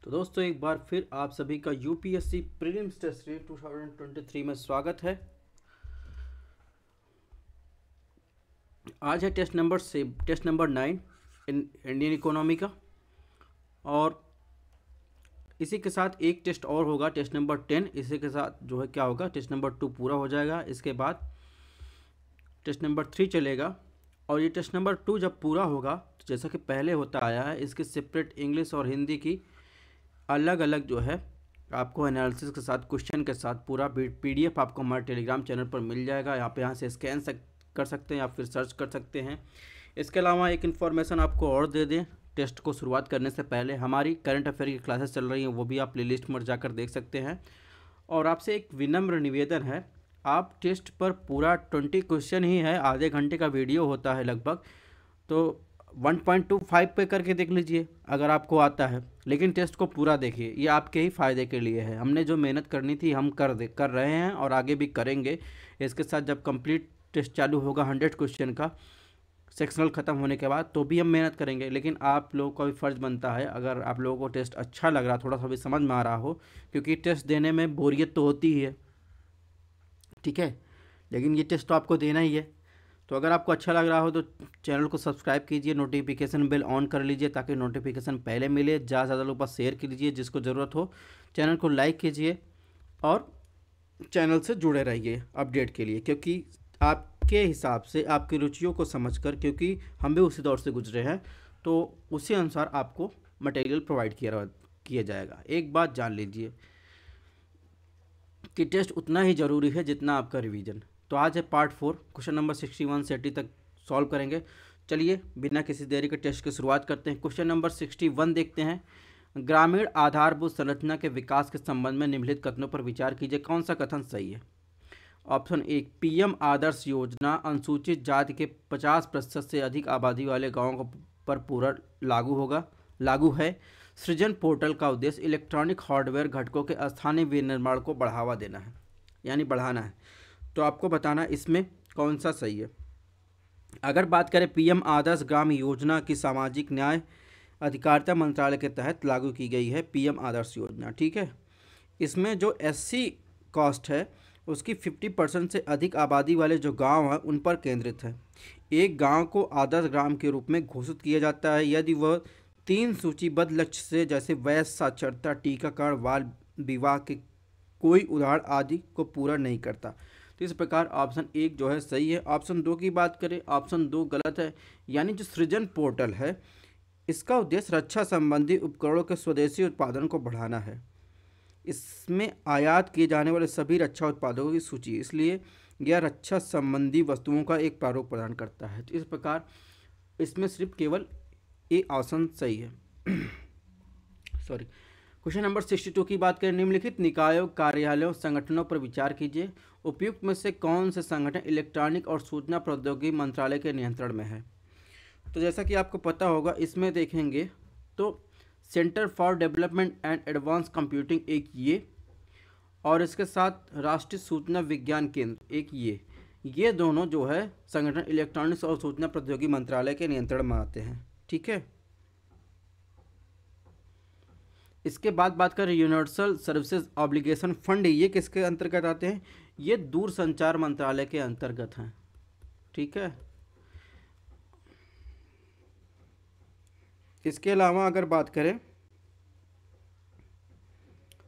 तो दोस्तों एक बार फिर आप सभी का यूपीएससी प्रीलिम्स टेस्ट सीरीज 2023 में स्वागत है। आज है टेस्ट नंबर 9 इंडियन इकोनॉमी का, और इसी के साथ एक टेस्ट और होगा, टेस्ट नंबर 10। इसी के साथ जो है क्या होगा, टेस्ट नंबर 2 पूरा हो जाएगा। इसके बाद टेस्ट नंबर 3 चलेगा, और ये टेस्ट नंबर 2 जब पूरा होगा तो जैसा कि पहले होता आया है, इसके सेपरेट इंग्लिश और हिंदी की अलग अलग जो है आपको एनालिसिस के साथ, क्वेश्चन के साथ पूरा पीडीएफ आपको हमारे टेलीग्राम चैनल पर मिल जाएगा। आप यहाँ से स्कैन कर सकते हैं या फिर सर्च कर सकते हैं। इसके अलावा एक इन्फॉर्मेशन आपको और दे दें, टेस्ट को शुरुआत करने से पहले हमारी करंट अफेयर की क्लासेस चल रही हैं, वो भी आप प्लेलिस्ट में जाकर देख सकते हैं। और आपसे एक विनम्र निवेदन है, आप टेस्ट पर पूरा 20 क्वेश्चन ही है, आधे घंटे का वीडियो होता है लगभग, तो 1.25 पे करके देख लीजिए अगर आपको आता है, लेकिन टेस्ट को पूरा देखिए। ये आपके ही फ़ायदे के लिए है। हमने जो मेहनत करनी थी हम कर रहे हैं और आगे भी करेंगे। इसके साथ जब कंप्लीट टेस्ट चालू होगा 100 क्वेश्चन का सेक्शनल ख़त्म होने के बाद, तो भी हम मेहनत करेंगे। लेकिन आप लोगों का भी फ़र्ज़ बनता है, अगर आप लोगों को टेस्ट अच्छा लग रहा, थोड़ा सा भी समझ में आ रहा हो, क्योंकि टेस्ट देने में बोरियत तो होती ही है, ठीक है, लेकिन ये टेस्ट तो आपको देना ही है। तो अगर आपको अच्छा लग रहा हो तो चैनल को सब्सक्राइब कीजिए, नोटिफिकेशन बेल ऑन कर लीजिए ताकि नोटिफिकेशन पहले मिले। ज़्यादा से ज़्यादा लोगों के पास शेयर कीजिए जिसको ज़रूरत हो। चैनल को लाइक कीजिए और चैनल से जुड़े रहिए अपडेट के लिए, क्योंकि आपके हिसाब से, आपकी रुचियों को समझकर, क्योंकि हम भी उसी दौर से गुजरे हैं, तो उसी अनुसार आपको मटेरियल प्रोवाइड किया जाएगा। एक बात जान लीजिए कि टेस्ट उतना ही ज़रूरी है जितना आपका रिवीजन। तो आज है पार्ट 4, क्वेश्चन नंबर 61 से 80 तक सॉल्व करेंगे। चलिए बिना किसी देरी के टेस्ट की शुरुआत करते हैं। क्वेश्चन नंबर 61 देखते हैं। ग्रामीण आधारभूत संरचना के विकास के संबंध में निम्नलिखित कथनों पर विचार कीजिए, कौन सा कथन सही है। ऑप्शन 1, पीएम आदर्श योजना अनुसूचित जाति के 50% से अधिक आबादी वाले गाँवों पर पूरा लागू है। सृजन पोर्टल का उद्देश्य इलेक्ट्रॉनिक हार्डवेयर घटकों के स्थानीय विनिर्माण को बढ़ावा देना है, यानी बढ़ाना है। तो आपको बताना इसमें कौन सा सही है। अगर बात करें, पीएम आदर्श ग्राम योजना की सामाजिक न्याय अधिकारिता मंत्रालय के तहत लागू की गई है पीएम आदर्श योजना, ठीक है। इसमें जो एससी कॉस्ट है उसकी 50% से अधिक आबादी वाले जो गांव हैं उन पर केंद्रित है। एक गांव को आदर्श ग्राम के रूप में घोषित किया जाता है यदि वह 3 सूचीबद्ध लक्ष्य से, जैसे वयस्क, साक्षरता, टीकाकरण, बाल विवाह के कोई उदाहरण आदि को पूरा नहीं करता। तो इस प्रकार ऑप्शन 1 जो है सही है। ऑप्शन 2 की बात करें, ऑप्शन 2 गलत है। यानी जो सृजन पोर्टल है इसका उद्देश्य रक्षा संबंधी उपकरणों के स्वदेशी उत्पादन को बढ़ाना है। इसमें आयात किए जाने वाले सभी रक्षा उत्पादों की सूची, इसलिए यह रक्षा संबंधी वस्तुओं का एक प्रारूप प्रदान करता है। तो इस प्रकार इसमें सिर्फ केवल ए ऑप्शन सही है। सॉरी। क्वेश्चन नंबर 62 की बात करें, निम्नलिखित निकायों, कार्यालयों, संगठनों पर विचार कीजिए। उपयुक्त में से कौन से संगठन इलेक्ट्रॉनिक और सूचना प्रौद्योगिकी मंत्रालय के नियंत्रण में है। तो जैसा कि आपको पता होगा, इसमें देखेंगे तो centre for development and advance computing एक ये, और इसके साथ राष्ट्रीय सूचना विज्ञान केंद्र एक ये दोनों जो है संगठन इलेक्ट्रॉनिक्स और सूचना प्रौद्योगिकी मंत्रालय के नियंत्रण में आते हैं, ठीक है। इसके बाद बात करें यूनिवर्सल सर्विसेज ऑब्लिगेशन फंड, ये किसके अंतर्गत आते हैं, ये दूरसंचार मंत्रालय के अंतर्गत हैं, ठीक है। इसके अलावा अगर बात करें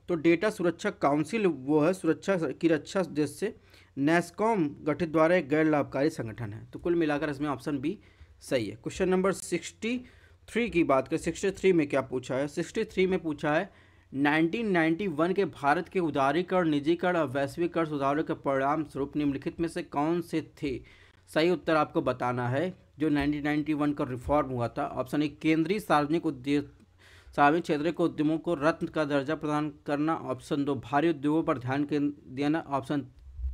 तो डेटा सुरक्षा काउंसिल वो है सुरक्षा की रक्षा उद्देश्य से नेस्कॉम गठित द्वारा एक गैर लाभकारी संगठन है। तो कुल मिलाकर इसमें ऑप्शन बी सही है। क्वेश्चन नंबर 63 की बात करें, 63 में क्या पूछा है। 63 में पूछा है 1991 के भारत के उदारीकरण, निजीकरण और वैश्वीकरण सुधारों के परिणाम स्वरूप निम्नलिखित में से कौन से थे। सही उत्तर आपको बताना है जो 1991 का रिफॉर्म हुआ था। ऑप्शन 1, केंद्रीय सार्वजनिक क्षेत्र के उद्यमों को रत्न का दर्जा प्रदान करना। ऑप्शन 2, भारी उद्योगों पर ध्यान देना। ऑप्शन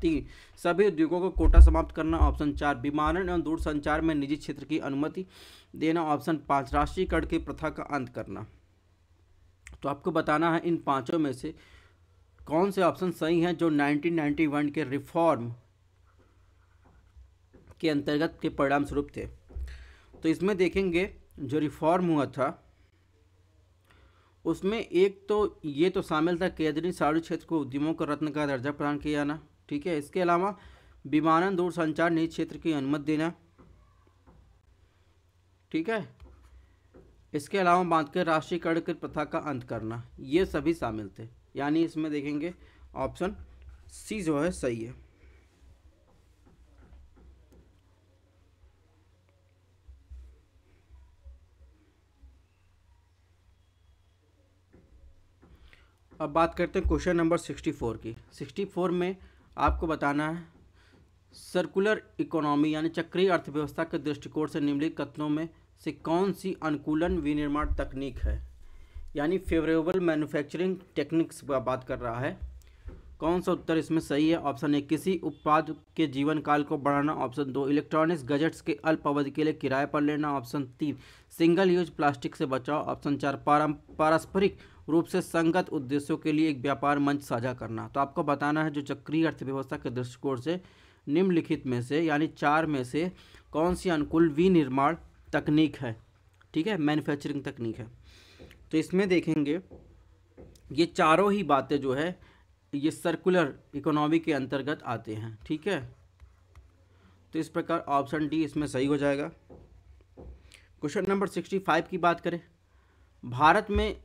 3, सभी उद्योगों को कोटा समाप्त करना। ऑप्शन 4, विमानन एवं दूरसंचार में निजी क्षेत्र की अनुमति देना। ऑप्शन 5, राष्ट्रीयकरण की प्रथा का अंत करना। तो आपको बताना है इन पांचों में से कौन से ऑप्शन सही हैं जो 1991 के रिफॉर्म के अंतर्गत के परिणाम स्वरूप थे। तो इसमें देखेंगे जो रिफॉर्म हुआ था उसमें एक तो ये तो शामिल था केंद्रीय सार्वजनिक क्षेत्र को उद्यमों को रत्न का दर्जा प्रदान किया जाना, ठीक है। इसके अलावा विमानन दूरसंचार निजी क्षेत्र की अनुमति देना, ठीक है। इसके अलावा बांध के राष्ट्रीयकरण की प्रथा का अंत करना, ये सभी शामिल थे। यानी इसमें देखेंगे ऑप्शन सी जो है सही है। अब बात करते हैं क्वेश्चन नंबर 64 की। 64 में आपको बताना है सर्कुलर इकोनॉमी यानी चक्रीय अर्थव्यवस्था के दृष्टिकोण से निम्नलिखित कथनों में से कौन सी अनुकूलन विनिर्माण तकनीक है, यानी फेवरेबल मैन्युफैक्चरिंग टेक्निक्स का बात कर रहा है। कौन सा उत्तर इसमें सही है? ऑप्शन ए किसी उत्पाद के जीवन काल को बढ़ाना, ऑप्शन 2 इलेक्ट्रॉनिक्स गैजेट्स के अल्प अवधि के लिए किराए पर लेना, ऑप्शन 3 सिंगल यूज प्लास्टिक से बचाव, ऑप्शन 4 पारस्परिक रूप से संगत उद्देश्यों के लिए एक व्यापार मंच साझा करना। तो आपको बताना है जो चक्रीय अर्थव्यवस्था के दृष्टिकोण से निम्नलिखित में से यानी 4 में से कौन सी अनुकूल विनिर्माण तकनीक है, ठीक है, मैन्युफैक्चरिंग तकनीक है। तो इसमें देखेंगे ये चारों ही बातें जो है ये सर्कुलर इकोनॉमी के अंतर्गत आते हैं, ठीक है। तो इस प्रकार ऑप्शन डी इसमें सही हो जाएगा। क्वेश्चन नंबर 65 की बात करें, भारत में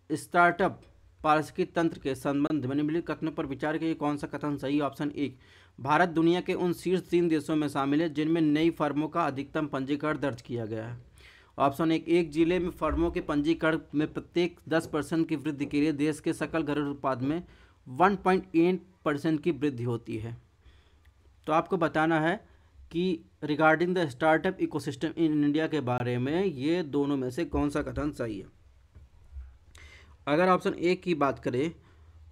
स्टार्टअप पारिस्थितिकी तंत्र के संबंध में निम्नलिखित कथनों पर विचार किए, कौन सा कथन सही है? ऑप्शन 1 भारत दुनिया के उन शीर्ष 3 देशों में शामिल है जिनमें नई फर्मों का अधिकतम पंजीकरण दर्ज किया गया है। ऑप्शन 1 एक जिले में फर्मों के पंजीकरण में प्रत्येक 10% की वृद्धि के लिए देश के सकल घरेलू उत्पाद में 1.8% की वृद्धि होती है। तो आपको बताना है कि regarding the startup ecosystem in India के बारे में ये दोनों में से कौन सा कथन सही है। अगर ऑप्शन ए की बात करें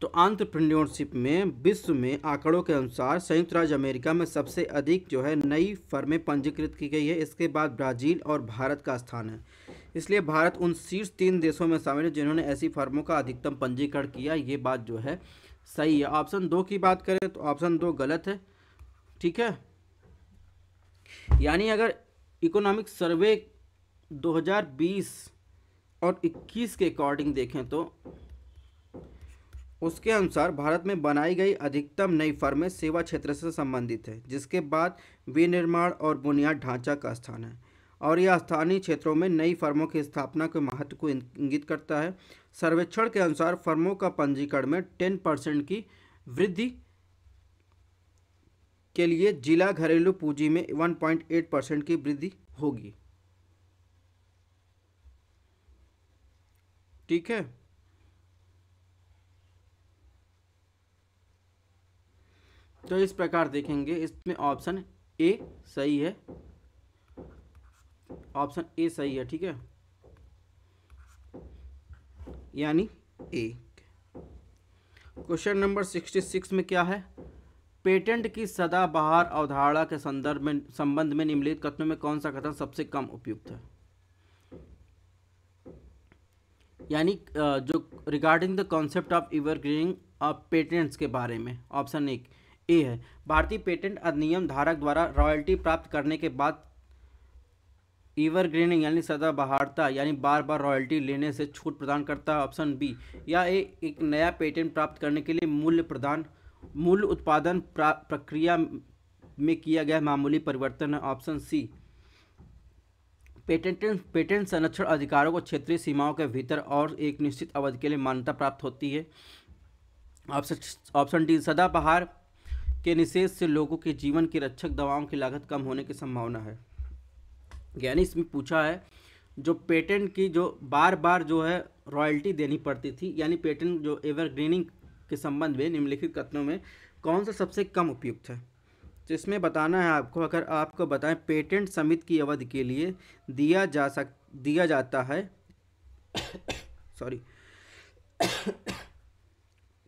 तो एंटरप्रेन्योरशिप में विश्व में आंकड़ों के अनुसार संयुक्त राज्य अमेरिका में सबसे अधिक जो है नई फर्में पंजीकृत की गई है। इसके बाद ब्राज़ील और भारत का स्थान है, इसलिए भारत उन शीर्ष 3 देशों में शामिल है जिन्होंने ऐसी फर्मों का अधिकतम पंजीकरण किया। ये बात जो है सही है। ऑप्शन 2 की बात करें तो ऑप्शन 2 गलत है, ठीक है। यानी अगर इकोनॉमिक सर्वे 2020 और 21 के अकॉर्डिंग देखें तो उसके अनुसार भारत में बनाई गई अधिकतम नई फर्में सेवा क्षेत्र से संबंधित है, जिसके बाद विनिर्माण और बुनियाद ढांचा का स्थान है और यह स्थानीय क्षेत्रों में नई फर्मों की स्थापना के महत्व को इंगित करता है। सर्वेक्षण के अनुसार फर्मों का पंजीकरण में 10% की वृद्धि के लिए जिला घरेलू पूंजी में 1.8% की वृद्धि होगी, ठीक है। तो इस प्रकार देखेंगे इसमें ऑप्शन ए सही है, ऑप्शन ए सही है, ठीक है, यानी ए। क्वेश्चन नंबर 66 में क्या है, पेटेंट की सदाबहार अवधारणा के संबंध में निम्नलिखित कथनों में कौन सा कथन सबसे कम उपयुक्त है। यानी जो regarding the concept of evergreening of patents के बारे में ऑप्शन 1 ए है भारतीय पेटेंट अधिनियम धारक द्वारा रॉयल्टी प्राप्त करने के बाद एवरग्रीनिंग यानी सदाबहारता यानी बार बार रॉयल्टी लेने से छूट प्रदान करता है। ऑप्शन बी या एक नया पेटेंट प्राप्त करने के लिए मूल्य उत्पादन प्रक्रिया में किया गया मामूली परिवर्तन है। ऑप्शन सी पेटेंट संरक्षण अधिकारों को क्षेत्रीय सीमाओं के भीतर और एक निश्चित अवधि के लिए मान्यता प्राप्त होती है। ऑप्शन डी सदाबहार के निषेध से लोगों के जीवन की रक्षक दवाओं की लागत कम होने की संभावना है। यानी इसमें पूछा है जो पेटेंट की जो बार बार जो है रॉयल्टी देनी पड़ती थी, यानी पेटेंट जो एवरग्रीनिंग के संबंध में निम्नलिखित कथनों में कौन सा सबसे कम उपयुक्त है। तो इसमें बताना है आपको, अगर आपको बताएं पेटेंट समिति की अवधि के लिए दिया जाता है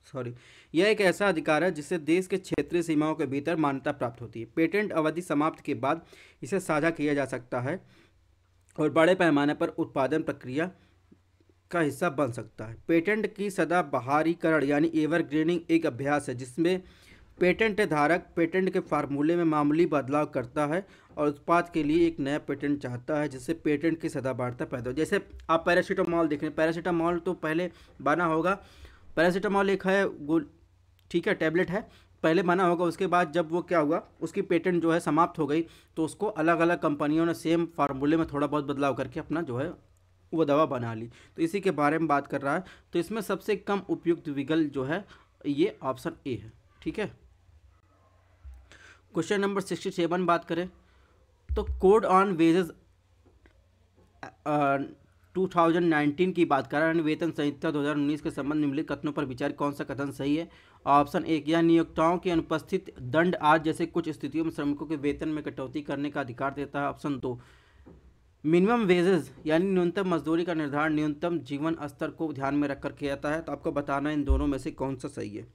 सॉरी यह एक ऐसा अधिकार है जिससे देश के क्षेत्रीय सीमाओं के भीतर मान्यता प्राप्त होती है। पेटेंट अवधि समाप्त के बाद इसे साझा किया जा सकता है और बड़े पैमाने पर उत्पादन प्रक्रिया का हिस्सा बन सकता है। पेटेंट की सदाबहारीकरण यानी एवरग्रीनिंग एक अभ्यास है जिसमें पेटेंट धारक पेटेंट के फार्मूले में मामूली बदलाव करता है और उत्पाद के लिए एक नया पेटेंट चाहता है, जिससे पेटेंट की सदाबारता पैदा हो। जैसे आप पैरासीटामॉल देख रहे हैं, पैरासीटामॉल तो पहले बना होगा, पैरासीटामॉल एक है गोल, ठीक है, टैबलेट है, पहले बना होगा, उसके बाद जब वो क्या हुआ, उसकी पेटेंट जो है समाप्त हो गई, तो उसको अलग अलग कंपनियों ने सेम फार्मूले में थोड़ा बहुत बदलाव करके अपना जो है वो दवा बना ली। तो इसी के बारे में बात कर रहा है। तो इसमें सबसे कम उपयुक्त विकल्प जो है ये ऑप्शन ए है, ठीक है। क्वेश्चन नंबर 67 बात करें तो कोड ऑन वेजेस 2019 की बात कर रहे हैं, वेतन संहिता 2019 के संबंध निम्नलिखित कथनों पर विचार, कौन सा कथन सही है? ऑप्शन एक, यह नियोक्ताओं की अनुपस्थित दंड आज जैसे कुछ स्थितियों में श्रमिकों के वेतन में कटौती करने का अधिकार देता है। ऑप्शन दो, मिनिमम वेजेस यानी न्यूनतम मजदूरी का निर्धारण न्यूनतम जीवन स्तर को ध्यान में रखकर किया जाता है। तो आपको बताना है इन दोनों में से कौन सा सही है।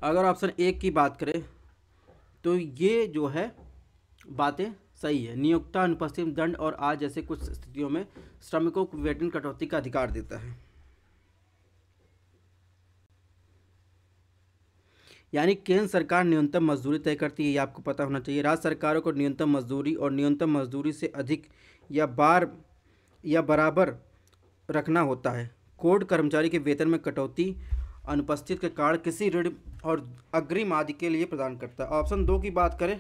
अगर ऑप्शन एक की बात करें तो ये जो है बातें सही है, नियोक्ता अनुपस्थित दंड और आज जैसे कुछ स्थितियों में श्रमिकों को वेतन कटौती का अधिकार देता है। यानी केंद्र सरकार न्यूनतम मजदूरी तय करती है, ये आपको पता होना चाहिए। राज्य सरकारों को न्यूनतम मजदूरी और न्यूनतम मजदूरी से अधिक या बराबर रखना होता है। कोड कर्मचारी के वेतन में कटौती अनुपस्थित के कारण किसी ऋण और अग्रिम आदि के लिए प्रदान करता है। ऑप्शन दो की बात करें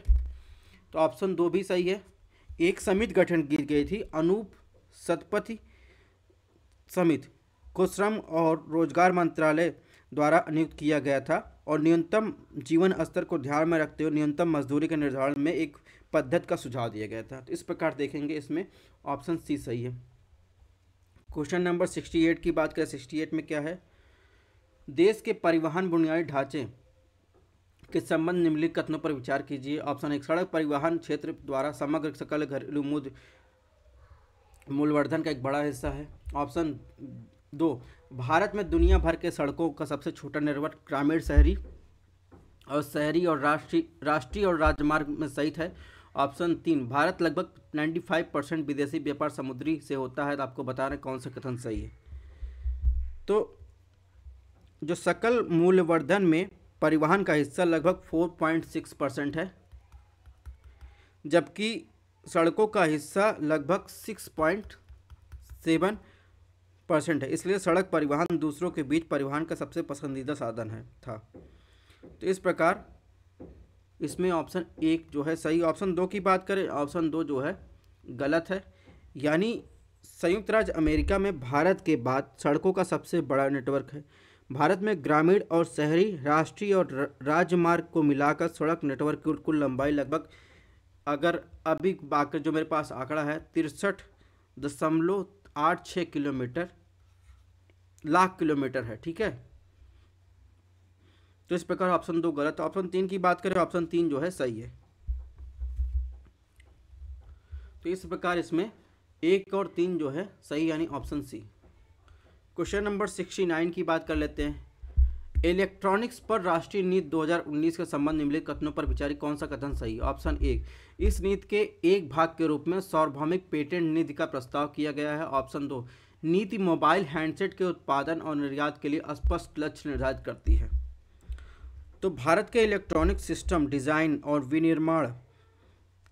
तो ऑप्शन दो भी सही है। एक समिति गठन की गई थी, अनूप सतपथी समिति को श्रम और रोजगार मंत्रालय द्वारा नियुक्त किया गया था और न्यूनतम जीवन स्तर को ध्यान में रखते हुए न्यूनतम मजदूरी के निर्धारण में एक पद्धति का सुझाव दिया गया था। तो इस प्रकार देखेंगे इसमें ऑप्शन सी सही है। क्वेश्चन नंबर 68 की बात करें, 68 में क्या है? देश के परिवहन बुनियादी ढांचे के संबंध निम्नलिखित कथनों पर विचार कीजिए। ऑप्शन एक, सड़क परिवहन क्षेत्र द्वारा समग्र सकल घरेलू मूल्यवर्धन का एक बड़ा हिस्सा है। ऑप्शन दो, भारत में दुनिया भर के सड़कों का सबसे छोटा नेटवर्क ग्रामीण शहरी और राष्ट्रीय और राजमार्ग में सहित है। ऑप्शन तीन, भारत लगभग 95% विदेशी व्यापार समुद्री से होता है। तो आपको बताना कौन सा कथन सही है। तो जो सकल मूल्यवर्धन में परिवहन का हिस्सा लगभग 4.6% है, जबकि सड़कों का हिस्सा लगभग 6.7% है। इसलिए सड़क परिवहन दूसरों के बीच परिवहन का सबसे पसंदीदा साधन था। तो इस प्रकार इसमें ऑप्शन एक जो है सही। ऑप्शन दो की बात करें, ऑप्शन दो जो है गलत है। यानी संयुक्त राज्य अमेरिका में भारत के बाद सड़कों का सबसे बड़ा नेटवर्क है। भारत में ग्रामीण और शहरी, राष्ट्रीय और राजमार्ग को मिलाकर सड़क नेटवर्क की कुल लंबाई लगभग, अगर अभी बाकी जो मेरे पास आंकड़ा है 63.86 लाख किलोमीटर है, ठीक है। तो इस प्रकार ऑप्शन दो गलत। ऑप्शन तीन की बात करें, ऑप्शन तीन जो है सही है। तो इस प्रकार इसमें एक और तीन जो है सही, यानी ऑप्शन सी। क्वेश्चन नंबर 69 की बात कर लेते हैं। इलेक्ट्रॉनिक्स पर राष्ट्रीय नीति 2019 के संबंध निम्नलिखित कथनों पर विचार, कौन सा कथन सही? ऑप्शन एक, इस नीति के एक भाग के रूप में सार्वभौमिक पेटेंट नीति का प्रस्ताव किया गया है। ऑप्शन दो, नीति मोबाइल हैंडसेट के उत्पादन और निर्यात के लिए स्पष्ट लक्ष्य निर्धारित करती है। तो भारत के इलेक्ट्रॉनिक सिस्टम डिजाइन और विनिर्माण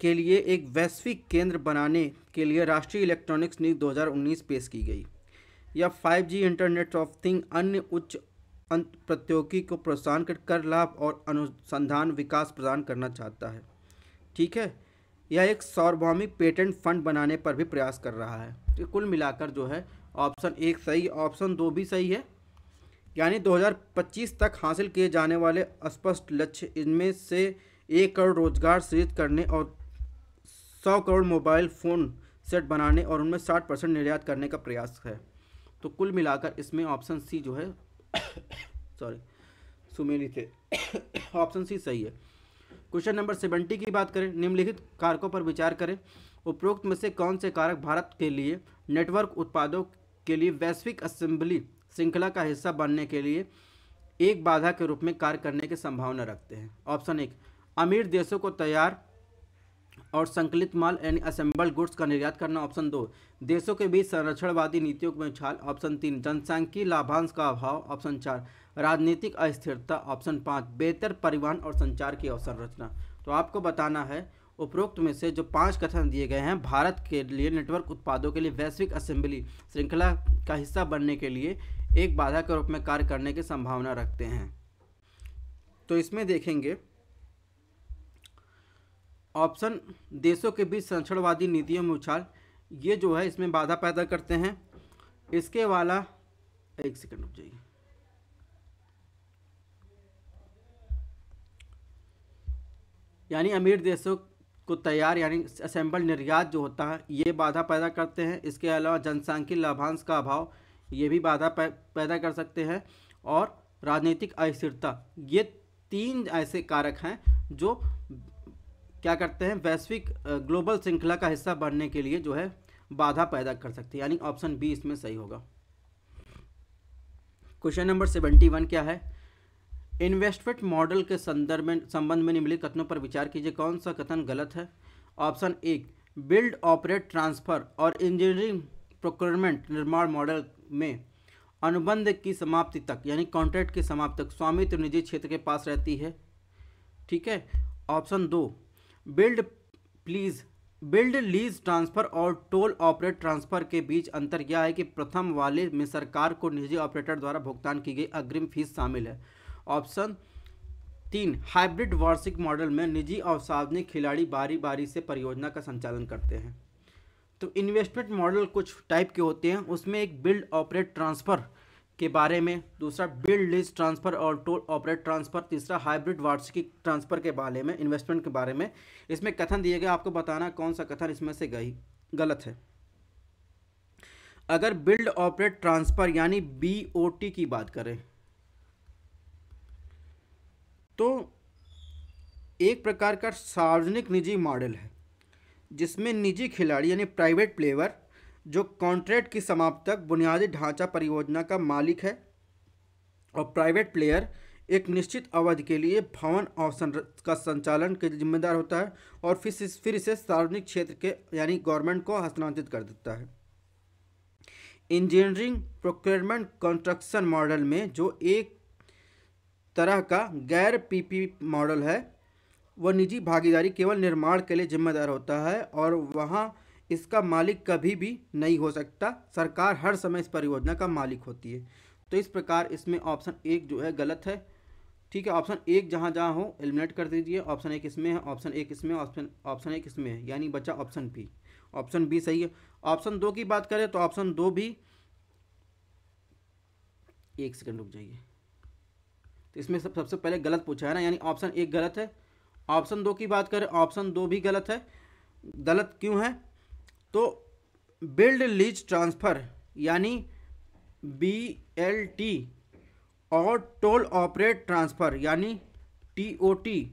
के लिए एक वैश्विक केंद्र बनाने के लिए राष्ट्रीय इलेक्ट्रॉनिक्स नीति 2019 पेश की गई। यह 5G इंटरनेट ऑफ थिंग अन्य उच्च अंत प्रौद्योगिकी को प्रोत्साहन कर लाभ और अनुसंधान विकास प्रदान करना चाहता है, ठीक है। यह एक सार्वभौमिक पेटेंट फंड बनाने पर भी प्रयास कर रहा है। तो कुल मिलाकर जो है ऑप्शन एक सही, ऑप्शन दो भी सही है। यानी 2025 तक हासिल किए जाने वाले स्पष्ट लक्ष्य, इनमें से 1 करोड़ रोजगार सृजित करने और 100 करोड़ मोबाइल फ़ोन सेट बनाने और उनमें 60% निर्यात करने का प्रयास है। तो कुल मिलाकर इसमें ऑप्शन सी जो है सॉरी सुमेली थे ऑप्शन सी सही है। क्वेश्चन नंबर 70 की बात करें, निम्नलिखित कारकों पर विचार करें। उपरोक्त में से कौन से कारक भारत के लिए नेटवर्क उत्पादों के लिए वैश्विक असेंबली श्रृंखला का हिस्सा बनने के लिए एक बाधा के रूप में कार्य करने की संभावना रखते हैं? ऑप्शन एक, अमीर देशों को तैयार और संकलित माल यानी असेंबल्ड गुड्स का निर्यात करना। ऑप्शन 2, देशों के बीच संरक्षणवादी नीतियों में उछाल। ऑप्शन 3, जनसांख्यिकीय लाभांश का अभाव। ऑप्शन 4, राजनीतिक अस्थिरता। ऑप्शन 5, बेहतर परिवहन और संचार की अवसंरचना। तो आपको बताना है उपरोक्त में से जो 5 कथन दिए गए हैं भारत के लिए नेटवर्क उत्पादों के लिए वैश्विक असेंबली श्रृंखला का हिस्सा बनने के लिए एक बाधा के रूप में कार्य करने की संभावना रखते हैं। तो इसमें देखेंगे ऑप्शन, देशों के बीच संरक्षणवादी नीतियों में उछाल, ये जो है इसमें बाधा पैदा करते हैं। इसके वाला, एक सेकंड रुक जाइए, यानी अमीर देशों को तैयार यानी असेंबल निर्यात जो होता है ये बाधा पैदा करते हैं। इसके अलावा जनसांख्यिकीय लाभांश का अभाव, ये भी बाधा पैदा कर सकते हैं। और राजनीतिक अस्थिरता, ये 3 ऐसे कारक हैं जो क्या करते हैं, वैश्विक ग्लोबल श्रृंखला का हिस्सा बनने के लिए जो है बाधा पैदा कर सकते हैं, यानी ऑप्शन बी इसमें सही होगा। क्वेश्चन नंबर 71 क्या है, इन्वेस्टमेंट मॉडल के संबंध में निम्नलिखित कथनों पर विचार कीजिए, कौन सा कथन गलत है। ऑप्शन 1, बिल्ड ऑपरेट ट्रांसफर और इंजीनियरिंग प्रोक्योरमेंट निर्माण मॉडल में अनुबंध की समाप्ति तक यानी कॉन्ट्रैक्ट की समाप्ति तक स्वामित्व निजी क्षेत्र के पास रहती है। ठीक है। ऑप्शन 2, बिल्ड लीज ट्रांसफर और टोल ऑपरेट ट्रांसफर के बीच अंतर यह है कि प्रथम वाले में सरकार को निजी ऑपरेटर द्वारा भुगतान की गई अग्रिम फीस शामिल है। ऑप्शन 3, हाइब्रिड वार्षिक मॉडल में निजी और सार्वजनिक खिलाड़ी बारी बारी से परियोजना का संचालन करते हैं। तो इन्वेस्टमेंट मॉडल कुछ टाइप के होते हैं, उसमें एक बिल्ड ऑपरेट ट्रांसफर के बारे में, दूसरा बिल्ड लीज ट्रांसफर और टोल ऑपरेट ट्रांसफर, तीसरा हाइब्रिड वार्षिक ट्रांसफर के बारे में, इन्वेस्टमेंट के बारे में इसमें कथन दिए गए, आपको बताना कौन सा कथन इसमें से गलत है। अगर बिल्ड ऑपरेट ट्रांसफर यानी BOT की बात करें तो एक प्रकार का सार्वजनिक निजी मॉडल है जिसमें निजी खिलाड़ी यानी प्राइवेट प्लेयर जो कॉन्ट्रैक्ट की समाप्ति तक बुनियादी ढांचा परियोजना का मालिक है और प्राइवेट प्लेयर एक निश्चित अवधि के लिए भवन और का संचालन के जिम्मेदार होता है और फिर इसे सार्वजनिक क्षेत्र के यानी गवर्नमेंट को हस्तांतरित कर देता है। इंजीनियरिंग प्रोक्योरमेंट कंस्ट्रक्शन मॉडल में जो एक तरह का गैर PP मॉडल है, वह निजी भागीदारी केवल निर्माण के लिए जिम्मेदार होता है और वहाँ इसका मालिक कभी भी नहीं हो सकता, सरकार हर समय इस परियोजना का मालिक होती है। तो इस प्रकार इसमें ऑप्शन 1 जो है गलत है। ठीक है, ऑप्शन 1 जहाँ जहाँ हो एलिमिनेट कर दीजिए। ऑप्शन 1 इसमें है, ऑप्शन 1 इसमें, ऑप्शन 1 इसमें है, यानी बचा ऑप्शन बी। ऑप्शन बी सही है। ऑप्शन 2 की बात करें तो ऑप्शन 2 भी, एक सेकंड रुक जाइए, तो इसमें सबसे पहले गलत पूछा है ना, यानी ऑप्शन 1 गलत है। ऑप्शन 2 की बात करें, ऑप्शन 2 भी गलत है। गलत क्यों है? तो बिल्ड लीज ट्रांसफर यानी BLT और टोल ऑपरेट ट्रांसफर यानी TOT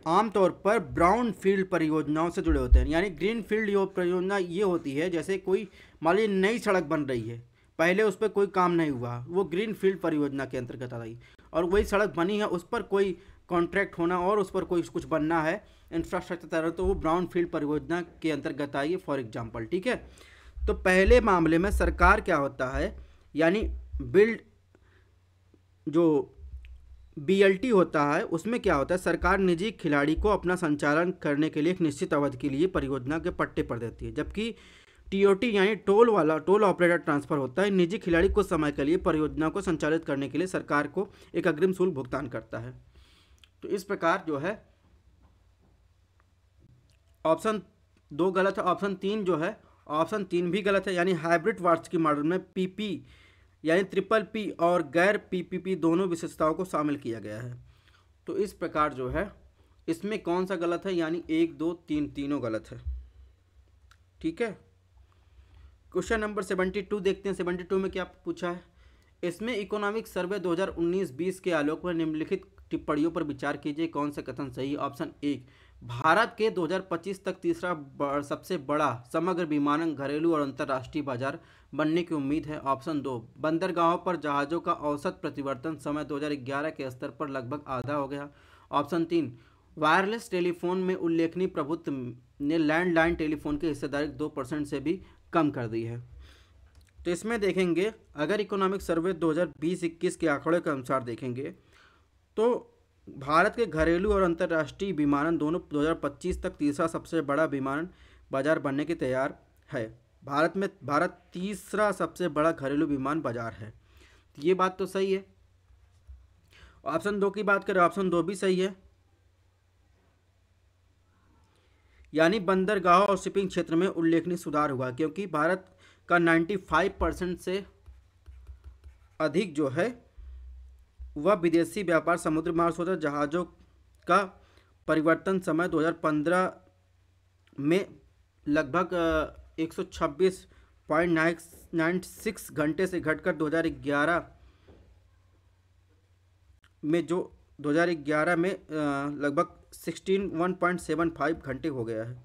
आमतौर पर ब्राउन फील्ड परियोजनाओं से जुड़े होते हैं। यानी ग्रीन फील्ड परियोजना ये होती है जैसे कोई मान लीजिए नई सड़क बन रही है, पहले उस पर कोई काम नहीं हुआ, वो ग्रीन फील्ड परियोजना के अंतर्गत आ रही, और वही सड़क बनी है उस पर कोई कॉन्ट्रैक्ट होना और उस पर कोई कुछ बनना है इंफ्रास्ट्रक्चर तैयार, तो वो ब्राउन फील्ड परियोजना के अंतर्गत आई है फॉर एग्जांपल। ठीक है, तो पहले मामले में सरकार क्या होता है, यानी बिल्ड जो BLT होता है उसमें क्या होता है, सरकार निजी खिलाड़ी को अपना संचालन करने के लिए एक निश्चित अवधि के लिए परियोजना के पट्टे पर देती है, जबकि TOT यानी टोल ऑपरेटर ट्रांसफर होता है, निजी खिलाड़ी कुछ समय के लिए परियोजना को संचालित करने के लिए सरकार को एक अग्रिम शुल्क भुगतान करता है। तो इस प्रकार जो है ऑप्शन 2 गलत है। ऑप्शन 3 जो है, ऑप्शन 3 भी गलत है, यानी हाइब्रिड वार्षिकी मॉडल में PP यानी PPP और गैर PPP दोनों विशेषताओं को शामिल किया गया है। तो इस प्रकार जो है इसमें कौन सा गलत है, यानी 1 2 3 तीनों गलत है। ठीक है, क्वेश्चन नंबर 72 देखते हैं। 72 में क्या पूछा है, इसमें इकोनॉमिक सर्वे 2019-20 के आलोक में निम्नलिखित टिप्पणियों पर विचार कीजिए, कौन सा कथन सही है। ऑप्शन 1, भारत के 2025 तक तीसरा सबसे बड़ा समग्र विमानन घरेलू और अंतर्राष्ट्रीय बाजार बनने की उम्मीद है। ऑप्शन 2, बंदरगाहों पर जहाज़ों का औसत प्रतिवर्तन समय 2011 के स्तर पर लगभग आधा हो गया। ऑप्शन 3, वायरलेस टेलीफोन में उल्लेखनीय प्रभुत्व ने लैंडलाइन टेलीफोन की हिस्सेदारी 2% से भी कम कर दी है। तो इसमें देखेंगे, अगर इकोनॉमिक सर्वे 2020-21 के आंकड़े के अनुसार देखेंगे तो भारत के घरेलू और अंतर्राष्ट्रीय विमानन दोनों 2025 तक तीसरा सबसे बड़ा विमानन बाजार बनने के तैयार है। भारत तीसरा सबसे बड़ा घरेलू विमान बाजार है। ये बात तो सही है। ऑप्शन 2 की बात करें, ऑप्शन 2 भी सही है, यानी बंदरगाह और शिपिंग क्षेत्र में उल्लेखनीय सुधार हुआ, क्योंकि भारत का 95% से अधिक जो है वह विदेशी व्यापार समुद्र मार्ग होता है। जहाज़ों का परिवर्तन समय 2015 में लगभग 126.96 घंटे से घटकर 2011 में लगभग 161.75 घंटे हो गया है।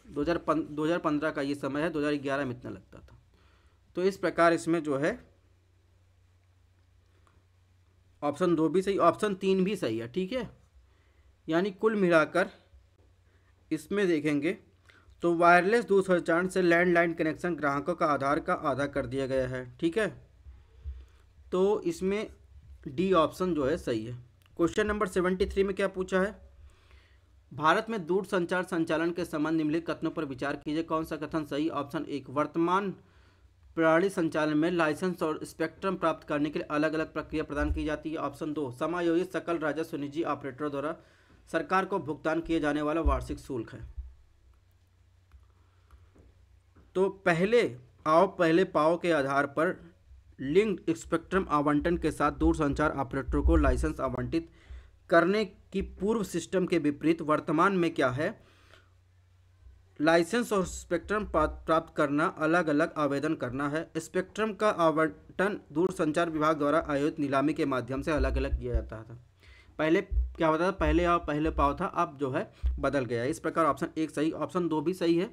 2015 का ये समय है, 2011 में इतना लगता था। तो इस प्रकार इसमें जो है ऑप्शन 2 भी सही, ऑप्शन 3 भी सही है, ठीक है। यानी कुल मिलाकर इसमें देखेंगे तो वायरलेस दूरसंचार से लैंडलाइन कनेक्शन ग्राहकों का आधार का आधा कर दिया गया है, ठीक है। तो इसमें डी ऑप्शन जो है सही है। क्वेश्चन नंबर 73 में क्या पूछा है, भारत में दूरसंचार संचालन के संबंध निम्नलिखित कथनों पर विचार कीजिए। कौन सा कथन सही? ऑप्शन 1, वर्तमान प्रणाली संचालन में लाइसेंस और स्पेक्ट्रम प्राप्त करने के लिए अलग अलग प्रक्रिया प्रदान की जाती है। ऑप्शन 2, समायोजित सकल राजस्व निजी ऑपरेटरों द्वारा सरकार को भुगतान किए जाने वाला वार्षिक शुल्क है। तो पहले पाव के आधार पर लिंक्ड स्पेक्ट्रम आवंटन के साथ दूरसंचार ऑपरेटरों को लाइसेंस आवंटित करने की पूर्व सिस्टम के विपरीत वर्तमान में क्या है, लाइसेंस और स्पेक्ट्रम प्राप्त करना अलग अलग आवेदन करना है। स्पेक्ट्रम का आवंटन दूरसंचार विभाग द्वारा आयोजित नीलामी के माध्यम से अलग अलग किया जाता था। पहले क्या होता था, पहले पाव था, अब जो है बदल गया। इस प्रकार ऑप्शन 1 सही, ऑप्शन 2 भी सही है।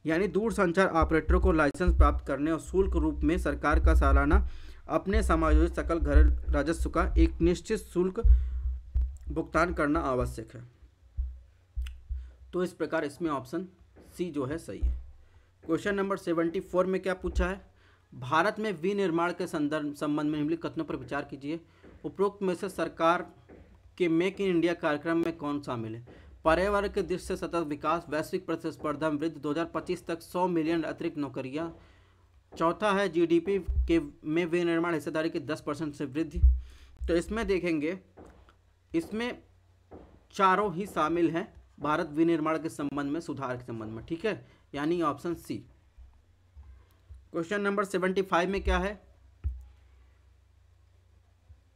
यानी दूरसंचार ऑपरेटरों को लाइसेंस प्राप्त करने और शुल्क रूप में सरकार का सालाना अपने समायोजित सकल घर राजस्व का एक निश्चित शुल्क भुगतान करना आवश्यक है। तो इस प्रकार इसमें ऑप्शन सी जो है सही है। क्वेश्चन नंबर 74 में क्या पूछा है, भारत में विनिर्माण के संबंध में निम्नलिखित कथनों पर विचार कीजिए। उपरोक्त में से सरकार के मेक इन इंडिया कार्यक्रम में कौन शामिल है? पर्यावरण के दृष्टि से सतत विकास, वैश्विक प्रतिस्पर्धा में वृद्धि, 2025 तक 100 मिलियन अतिरिक्त नौकरियां। चौथा है जीडीपी के में विनिर्माण हिस्सेदारी की 10% से वृद्धि। तो इसमें देखेंगे, इसमें चारों ही शामिल हैं भारत विनिर्माण के संबंध में, सुधार के संबंध में, ठीक है, यानी ऑप्शन सी। क्वेश्चन नंबर 75 में क्या है,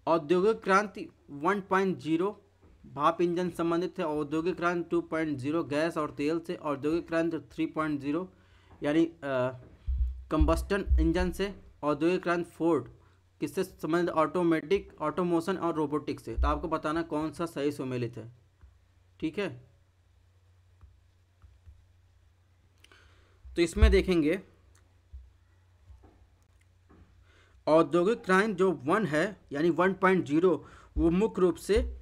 औद्योगिक क्रांति 1.0 भाप इंजन संबंधित है, औद्योगिक क्रांति 2.0 गैस और तेल से, औद्योगिक क्रांति 3.0 यानी कंबस्टन इंजन से, औद्योगिक क्रांति 4 किससे संबंधित, ऑटोमेटिक, ऑटोमोशन और रोबोटिक्स से। तो आपको बताना कौन सा सही सम्मिलित है, ठीक है। तो इसमें देखेंगे औद्योगिक क्रांति जो 1 है यानी 1.0 वो मुख्य रूप से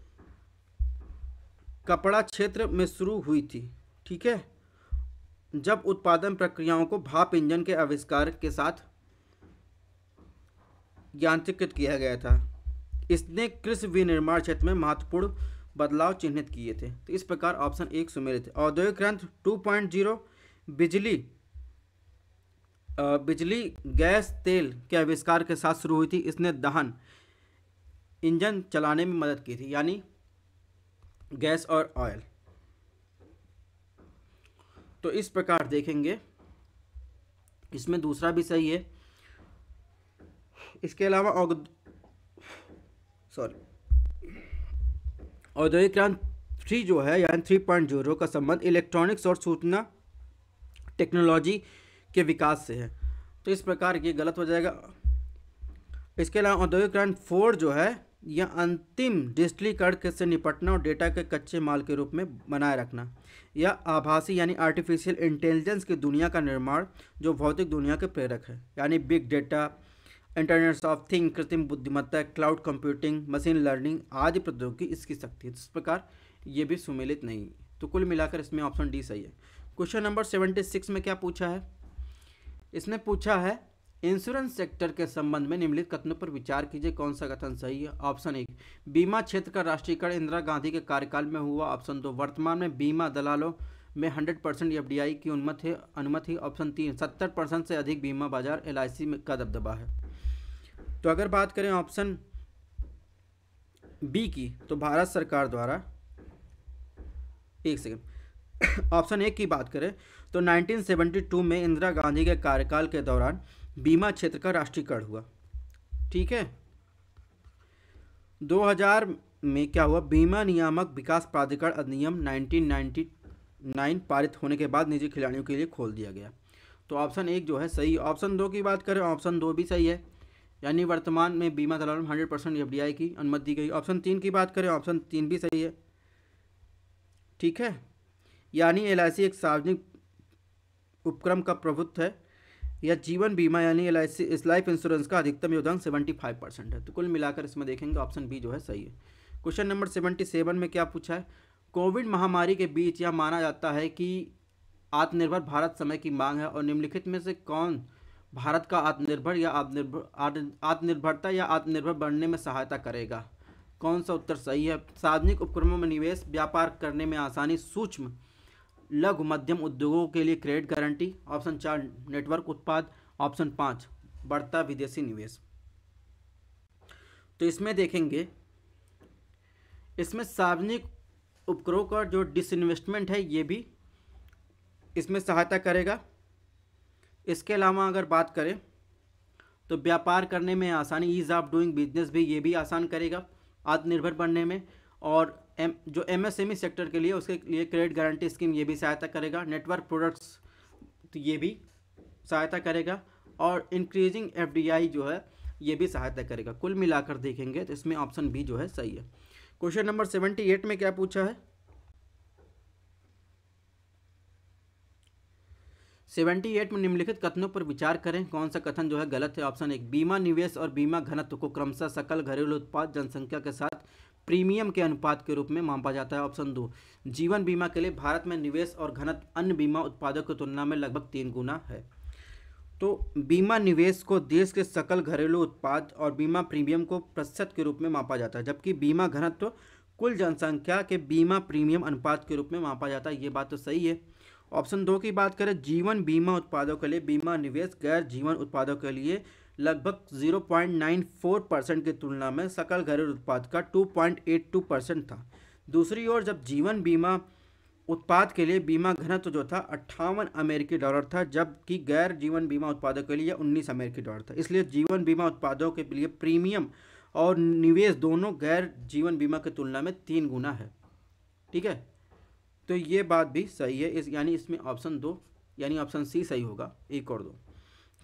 कपड़ा क्षेत्र में शुरू हुई थी, ठीक है, जब उत्पादन प्रक्रियाओं को भाप इंजन के आविष्कार के साथ यांत्रिकृत किया गया था। इसने कृषि विनिर्माण क्षेत्र में महत्वपूर्ण बदलाव चिन्हित किए थे। तो इस प्रकार ऑप्शन 1 सुमेलित है। औद्योगिक क्रांति 2.0 बिजली गैस तेल के आविष्कार के साथ शुरू हुई थी। इसने दहन इंजन चलाने में मदद की थी, यानी गैस और ऑयल। तो इस प्रकार देखेंगे इसमें दूसरा भी सही है। इसके अलावा औद्योगिक क्रांति 3 जो है यानी 3.0 का संबंध इलेक्ट्रॉनिक्स और सूचना टेक्नोलॉजी के विकास से है। तो इस प्रकार ये गलत हो जाएगा। इसके अलावा औद्योगिक क्रांति 4 जो है यह अंतिम डिजिटलीकरण से निपटना और डेटा के कच्चे माल के रूप में बनाए रखना, यह आभासी यानी आर्टिफिशियल इंटेलिजेंस की दुनिया का निर्माण जो भौतिक दुनिया के प्रेरक है, यानी big data, internet of thing, कृत्रिम बुद्धिमत्ता, क्लाउड कंप्यूटिंग, मशीन लर्निंग आदि प्रौद्योगिकी इसकी शक्ति है। इस प्रकार ये भी सुमेलित नहीं है। तो कुल मिलाकर इसमें ऑप्शन डी सही है। क्वेश्चन नंबर 76 में क्या पूछा है? इसने पूछा है इंश्योरेंस सेक्टर के संबंध में निम्नलिखित कथनों पर विचार कीजिए, कौन सा कथन सही है? ऑप्शन 1, बीमा क्षेत्र का राष्ट्रीयकरण इंदिरा गांधी के कार्यकाल में हुआ। ऑप्शन 2, वर्तमान में बीमा दलालों में 100% एफडीआई की अनुमति। ऑप्शन 3, 70% से अधिक बीमा बाजार एलआईसी में का दबदबा है। तो अगर बात करें ऑप्शन बी की, तो भारत सरकार द्वारा, एक सेकेंड, ऑप्शन 1 की बात करें तो 1972 में इंदिरा गांधी के कार्यकाल के दौरान बीमा क्षेत्र का राष्ट्रीयकरण हुआ। ठीक है। 2000 में क्या हुआ? बीमा नियामक विकास प्राधिकरण अधिनियम 1999 पारित होने के बाद निजी खिलाड़ियों के लिए खोल दिया गया। तो ऑप्शन 1 जो है सही। ऑप्शन 2 की बात करें, ऑप्शन 2 भी सही है, यानी वर्तमान में बीमा दलालों में 100% एफडीआई की अनुमति दी गई। ऑप्शन 3 की बात करें, ऑप्शन 3 भी सही है। ठीक है, यानी एलआईसी एक सार्वजनिक उपक्रम का प्रभुत्व है। या जीवन बीमा यानी एलआईसी इस लाइफ इंश्योरेंस का अधिकतम योगदान 75% है। तो कुल मिलाकर इसमें देखेंगे ऑप्शन बी जो है सही है। क्वेश्चन नंबर 77 में क्या पूछा है? कोविड महामारी के बीच यह माना जाता है कि आत्मनिर्भर भारत समय की मांग है और निम्नलिखित में से कौन भारत का आत्मनिर्भरता या आत्मनिर्भर बनने में सहायता करेगा? कौन सा उत्तर सही है? सार्वजनिक उपक्रमों में निवेश, व्यापार करने में आसानी, सूक्ष्म लघु मध्यम उद्योगों के लिए क्रेडिट गारंटी। ऑप्शन 4, नेटवर्क उत्पाद। ऑप्शन 5, बढ़ता विदेशी निवेश। तो इसमें देखेंगे, इसमें सार्वजनिक उपक्रमों का जो डिसइन्वेस्टमेंट है ये भी इसमें सहायता करेगा। इसके अलावा अगर बात करें तो व्यापार करने में आसानी, ईज ऑफ डूइंग बिजनेस भी ये भी आसान करेगा आत्मनिर्भर बनने में। और जो एमएसएमई सेक्टर के लिए उसके लिए क्रेडिट गारंटी स्कीम ये भी सहायता करेगा। नेटवर्क प्रोडक्ट्स तो ये भी सहायता करेगा। और इंक्रीजिंग एफडीआई जो है ये भी सहायता करेगा। कुल मिलाकर देखेंगे तो इसमें ऑप्शन बी जो है सही है। क्वेश्चन नंबर 78 में क्या पूछा है? 78 में निम्नलिखित कथनों पर विचार करें, कौन सा कथन जो है गलत है? ऑप्शन 1, बीमा निवेश और बीमा घनत्व को क्रमशः सकल घरेलू उत्पाद जनसंख्या के साथ प्रीमियम के अनुपात के रूप में मापा जाता है। ऑप्शन 2, जीवन बीमा के लिए भारत में निवेश और घनत्व अन्य बीमा उत्पादों की तुलना में लगभग 3 गुना है। तो बीमा निवेश को देश के सकल घरेलू उत्पाद और बीमा प्रीमियम को प्रतिशत के रूप में मापा जाता है, जबकि बीमा घनत्व कुल जनसंख्या के बीमा प्रीमियम अनुपात के रूप में मापा जाता है। ये बात तो सही है। ऑप्शन 2 की बात करें, जीवन बीमा उत्पादों के लिए बीमा निवेश गैर जीवन उत्पादों के लिए लगभग 0.94% की तुलना में सकल घरेलू उत्पाद का 2.82% था। दूसरी ओर जब जीवन बीमा उत्पाद के लिए बीमा घनत्व जो था 58 अमेरिकी डॉलर था, जबकि गैर जीवन बीमा उत्पादों के लिए 19 अमेरिकी डॉलर था। इसलिए जीवन बीमा उत्पादों के लिए प्रीमियम और निवेश दोनों गैर जीवन बीमा की तुलना में 3 गुना है। ठीक है, तो ये बात भी सही है। यानी इसमें ऑप्शन 2 यानी ऑप्शन सी सही होगा, 1 और 2।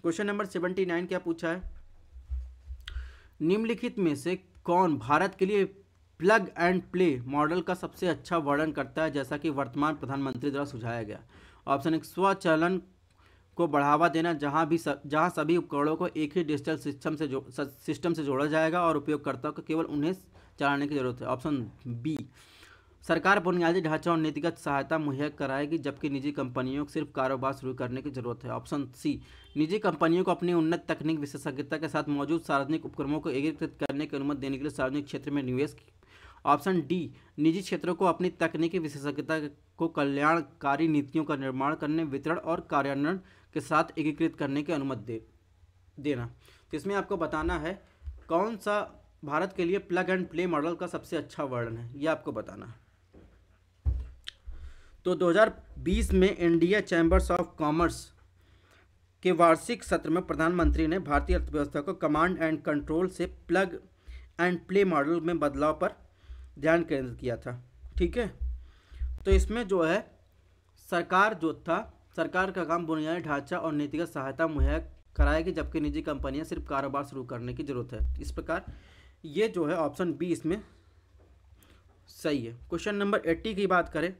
क्वेश्चन नंबर 79 क्या पूछा है? निम्नलिखित में से कौन भारत के लिए प्लग एंड प्ले मॉडल का सबसे अच्छा वर्णन करता है, जैसा कि वर्तमान प्रधानमंत्री द्वारा सुझाया गया? ऑप्शन 1, स्वचालन को बढ़ावा देना, जहां सभी उपकरणों को एक ही डिजिटल सिस्टम से जोड़ा जाएगा और उपयोगकर्ताओं को केवल उन्हें चलाने की जरूरत है। ऑप्शन बी, सरकार बुनियादी ढांचा और नीतिगत सहायता मुहैया कराएगी, जबकि निजी कंपनियों को सिर्फ कारोबार शुरू करने की जरूरत है। ऑप्शन सी, निजी कंपनियों को अपनी उन्नत तकनीक विशेषज्ञता के साथ मौजूद सार्वजनिक उपक्रमों को एकीकृत करने की अनुमति देने के लिए सार्वजनिक क्षेत्र में निवेश। ऑप्शन डी, निजी क्षेत्रों को अपनी तकनीकी विशेषज्ञता को कल्याणकारी नीतियों का निर्माण करने, वितरण और कार्यान्वयन के साथ एकीकृत करने की अनुमति देना। तो इसमें आपको बताना है कौन सा भारत के लिए प्लग एंड प्ले मॉडल का सबसे अच्छा वर्णन है, यह आपको बताना है। तो 2020 में इंडिया चैम्बर्स ऑफ कॉमर्स के वार्षिक सत्र में प्रधानमंत्री ने भारतीय अर्थव्यवस्था को कमांड एंड कंट्रोल से प्लग एंड प्ले मॉडल में बदलाव पर ध्यान केंद्रित किया था। ठीक है, तो इसमें जो है सरकार का काम बुनियादी ढांचा और नीतिगत सहायता मुहैया कराएगी, जबकि निजी कंपनियां सिर्फ कारोबार शुरू करने की जरूरत है। इस प्रकार ये जो है ऑप्शन बी इसमें सही है। क्वेश्चन नंबर 80 की बात करें,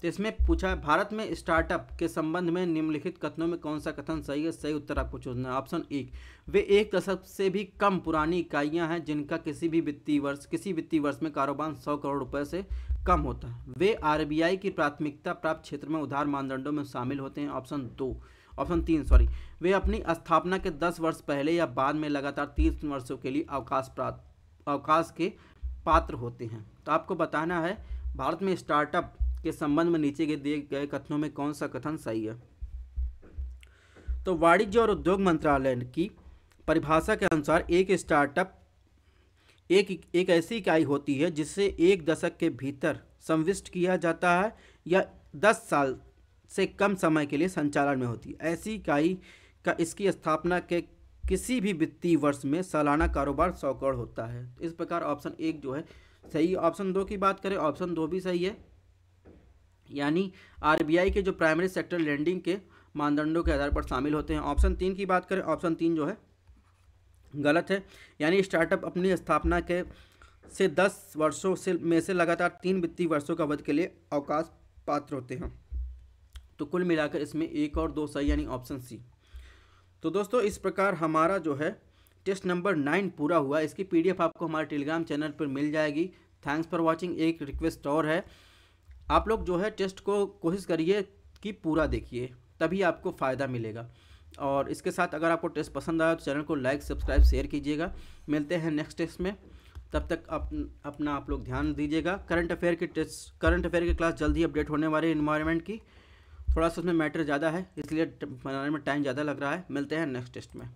तो इसमें पूछा है भारत में स्टार्टअप के संबंध में निम्नलिखित कथनों में कौन सा कथन सही है। सही उत्तर आपको चुनना है ऑप्शन 1, वे एक दशक से भी कम पुरानी इकाइयां हैं जिनका किसी वित्तीय वर्ष में कारोबार 100 करोड़ रुपए से कम होता है। वे आरबीआई की प्राथमिकता प्राप्त क्षेत्र में उधार मानदंडों में शामिल होते हैं। ऑप्शन 3 वे अपनी स्थापना के 10 वर्ष पहले या बाद में लगातार 30 वर्षों के लिए अवकाश के पात्र होते हैं। तो आपको बताना है भारत में स्टार्टअप के संबंध में नीचे दिए गए कथनों में कौन सा कथन सही है। तो वाणिज्य और उद्योग मंत्रालय की परिभाषा के अनुसार एक स्टार्टअप एक ऐसी इकाई होती है जिसे एक दशक के भीतर संविष्ट किया जाता है या 10 साल से कम समय के लिए संचालन में होती है। ऐसी इकाई का इसकी स्थापना के किसी भी वित्तीय वर्ष में सालाना कारोबार 100 करोड़ होता है। इस प्रकार ऑप्शन 1 जो है सही। ऑप्शन 2 की बात करें, ऑप्शन 2 भी सही है, यानी आरबीआई के जो प्राइमरी सेक्टर लेंडिंग के मानदंडों के आधार पर शामिल होते हैं। ऑप्शन 3 की बात करें, ऑप्शन 3 जो है गलत है, यानी स्टार्टअप अपनी स्थापना के से 10 वर्षों में से लगातार 3 वित्तीय वर्षों का अवधि के लिए अवकाश पात्र होते हैं। तो कुल मिलाकर इसमें 1 और 2 सही, यानी ऑप्शन सी। तो दोस्तों इस प्रकार हमारा जो है टेस्ट नंबर 9 पूरा हुआ। इसकी पीडीएफ आपको हमारे टेलीग्राम चैनल पर मिल जाएगी। Thanks for watching. एक रिक्वेस्ट और है, आप लोग जो है टेस्ट को कोशिश करिए कि पूरा देखिए, तभी आपको फ़ायदा मिलेगा। और इसके साथ अगर आपको टेस्ट पसंद आया तो चैनल को लाइक, सब्सक्राइब, शेयर कीजिएगा। मिलते हैं नेक्स्ट टेस्ट में, तब तक अपना आप लोग ध्यान दीजिएगा। करंट अफेयर की क्लास जल्दी अपडेट होने वाली है। एनवायरनमेंट की थोड़ा सा उसमें मैटर ज़्यादा है, इसलिए बनाने में टाइम ज़्यादा लग रहा है। मिलते हैं नेक्स्ट टेस्ट में।